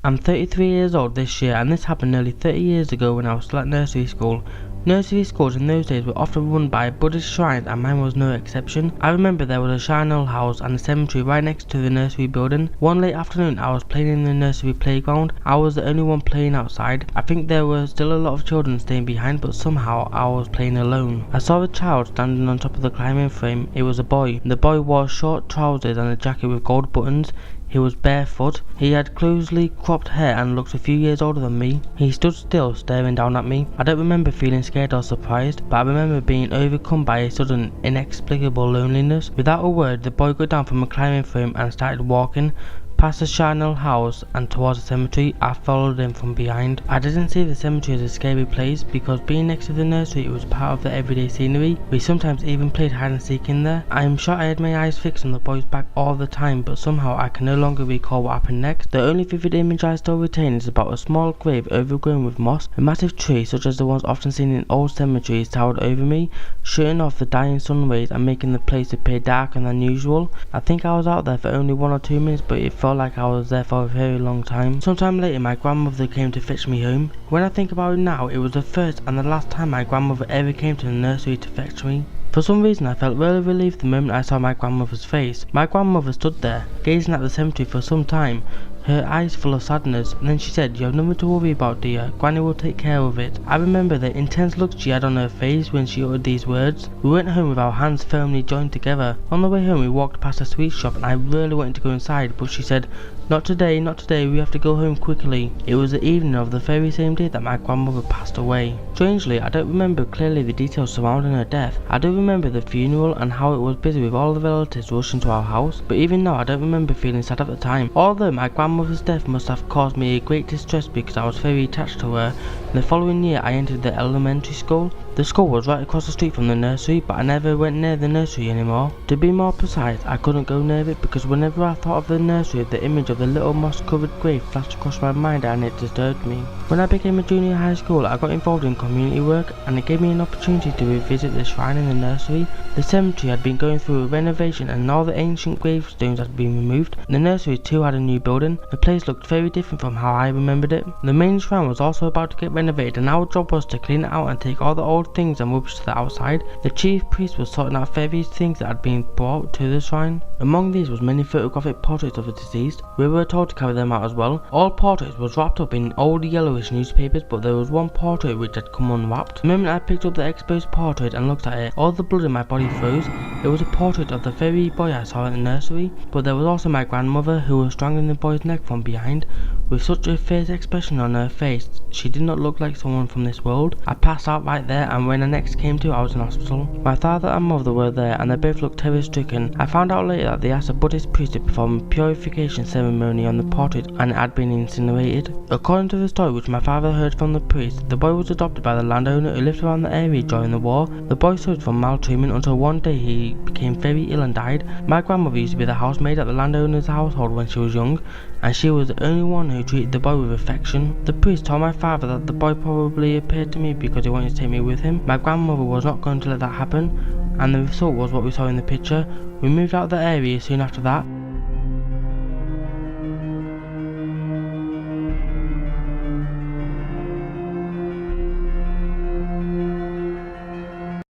I'm 33 years old this year, and this happened nearly 30 years ago when I was still at nursery school. Nursery schools in those days were often run by Buddhist shrines, and mine was no exception. I remember there was a shrine old house and a cemetery right next to the nursery building. One late afternoon I was playing in the nursery playground. I was the only one playing outside. I think there were still a lot of children staying behind, but somehow I was playing alone. I saw a child standing on top of the climbing frame. It was a boy. The boy wore short trousers and a jacket with gold buttons. He was barefoot. He had closely cropped hair and looked a few years older than me. He stood still, staring down at me. I don't remember feeling scared or surprised, but I remember being overcome by a sudden, inexplicable loneliness. Without a word, the boy got down from a climbing frame and started walking past the shrine old house and towards the cemetery. I followed him from behind. I didn't see the cemetery as a scary place because being next to the nursery, it was part of the everyday scenery. We sometimes even played hide and seek in there. I am sure I had my eyes fixed on the boy's back all the time, but somehow I can no longer recall what happened next. The only vivid image I still retain is about a small grave overgrown with moss. A massive tree, such as the ones often seen in old cemeteries, towered over me, shutting off the dying sun rays and making the place appear darker than usual. I think I was out there for only 1 or 2 minutes, but it felt like I was there for a very long time. Sometime later my grandmother came to fetch me home. When I think about it now, it was the first and the last time my grandmother ever came to the nursery to fetch me. For some reason I felt really relieved the moment I saw my grandmother's face. My grandmother stood there, gazing at the cemetery for some time, her eyes full of sadness, and then she said, "You have nothing to worry about, dear. Granny will take care of it." I remember the intense look she had on her face when she uttered these words. We went home with our hands firmly joined together. On the way home we walked past a sweet shop and I really wanted to go inside, but she said, not today, we have to go home quickly." It was the evening of the very same day that my grandmother passed away. Strangely, I don't remember clearly the details surrounding her death. I do remember the funeral and how it was busy with all the relatives rushing to our house, but even now I don't remember feeling sad at the time. Although my grandmother's death must have caused me a great distress because I was very attached to her. The following year I entered the elementary school. The school was right across the street from the nursery, but I never went near the nursery anymore. To be more precise, I couldn't go near it because whenever I thought of the nursery, the image of the little moss-covered grave flashed across my mind and it disturbed me. When I became a junior high school, I got involved in community work and it gave me an opportunity to revisit the shrine in the nursery. The cemetery had been going through a renovation and all the ancient gravestones had been removed. The nursery too had a new building. The place looked very different from how I remembered it. The main shrine was also about to get renovated and our job was to clean it out and take all the old things and rubbish to the outside. The chief priest was sorting out various things that had been brought to the shrine. Among these was many photographic portraits of the deceased. We were told to carry them out as well. All portraits was wrapped up in old yellowish newspapers, but there was one portrait which had come unwrapped. The moment I picked up the exposed portrait and looked at it, all the blood in my body froze. It was a portrait of the very boy I saw in the nursery, but there was also my grandmother who was strangling the boy's neck from behind. With such a fierce expression on her face, she did not look like someone from this world. I passed out right there, and when I next came to, I was in hospital. My father and mother were there and they both looked terror-stricken. I found out later that they asked a Buddhist priest to perform a purification ceremony on the portrait and it had been incinerated. According to the story which my father heard from the priest, the boy was adopted by the landowner who lived around the area during the war. The boy suffered from maltreatment until one day he became very ill and died. My grandmother used to be the housemaid at the landowner's household when she was young, and she was the only one who treated the boy with affection. The priest told my father that the boy probably appeared to me because he wanted to take me with him. My grandmother was not going to let that happen, and the result was what we saw in the picture. We moved out of the area soon after that.